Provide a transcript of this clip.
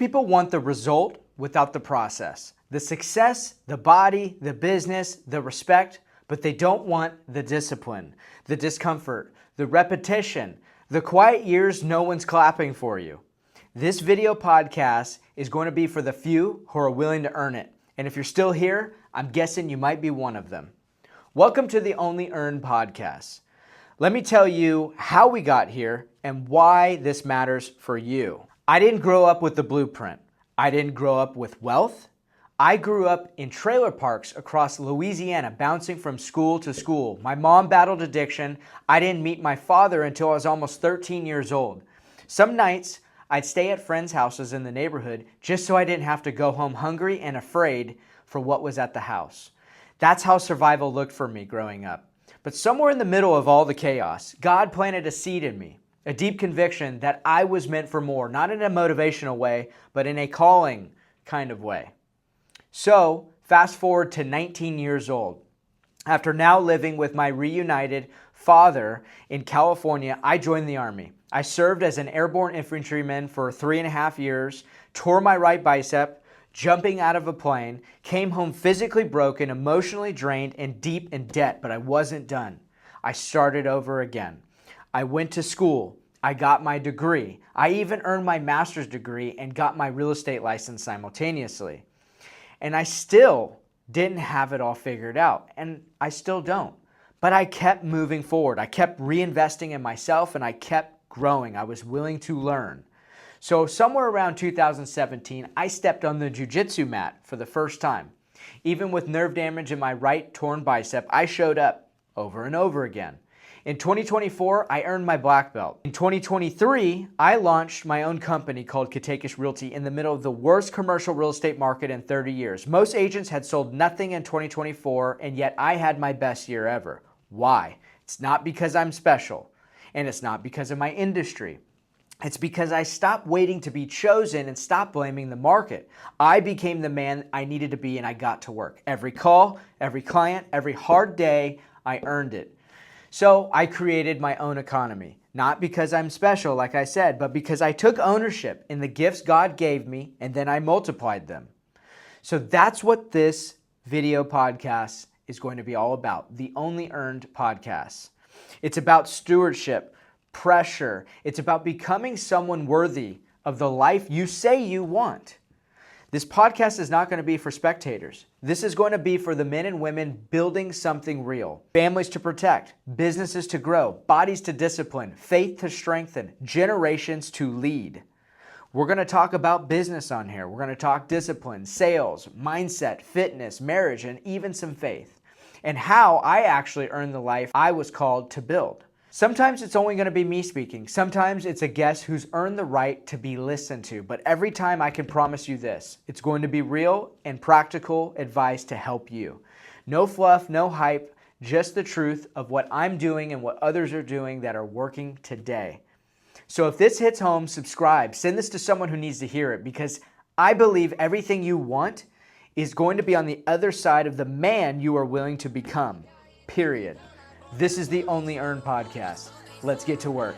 people want the result without the process. The success, the body, the business, the respect, but they don't want the discipline, the discomfort, the repetition, the quiet years no one's clapping for you. This video podcast is going to be for the few who are willing to earn it. And if you're still here, I'm guessing you might be one of them. Welcome to the Only Earn podcast. Let me tell you how we got here and why this matters for you. I didn't grow up with the blueprint. I didn't grow up with wealth. I grew up in trailer parks across Louisiana, bouncing from school to school. My mom battled addiction. I didn't meet my father until I was almost 13 years old. Some nights, I'd stay at friends' houses in the neighborhood just so I didn't have to go home hungry and afraid for what was at the house. That's how survival looked for me growing up. But somewhere in the middle of all the chaos, God planted a seed in me, a deep conviction that I was meant for more, not in a motivational way, but in a calling kind of way. So, fast forward to 19 years old. After now living with my reunited father in California, I joined the Army. I served as an airborne infantryman for 3.5 years, tore my right bicep, jumping out of a plane, came home physically broken, emotionally drained, and deep in debt, but I wasn't done. I started over again. I went to school. I got my degree. I even earned my master's degree and got my real estate license simultaneously. And I still didn't have it all figured out, and I still don't. But I kept moving forward. I kept reinvesting in myself, and I kept growing. I was willing to learn. So somewhere around 2017, I stepped on the jiu-jitsu mat for the first time. Even with nerve damage in my right torn bicep, I showed up over and over again. In 2024, I earned my black belt. In 2023, I launched my own company called Katakis Realty in the middle of the worst commercial real estate market in 30 years. Most agents had sold nothing in 2024, and yet I had my best year ever. Why? It's not because I'm special, and it's not because of my industry. It's because I stopped waiting to be chosen and stopped blaming the market. I became the man I needed to be, and I got to work. Every call, every client, every hard day, I earned it. So I created my own economy, not because I'm special, like I said, but because I took ownership in the gifts God gave me, and then I multiplied them. So that's what this video podcast is going to be all about, the Only Earned podcast. It's about stewardship, pressure. It's about becoming someone worthy of the life you say you want. This podcast is not going to be for spectators. This is going to be for the men and women building something real. Families to protect, businesses to grow, bodies to discipline, faith to strengthen, generations to lead. We're going to talk about business on here. We're going to talk discipline, sales, mindset, fitness, marriage, and even some faith. And how I actually earned the life I was called to build. Sometimes it's only going to be me speaking. Sometimes it's a guest who's earned the right to be listened to. But every time I can promise you this, it's going to be real and practical advice to help you. No fluff, no hype, just the truth of what I'm doing and what others are doing that are working today. So if this hits home, subscribe. Send this to someone who needs to hear it, because I believe everything you want is going to be on the other side of the man you are willing to become. Period. This is the Only Earn podcast. Let's get to work.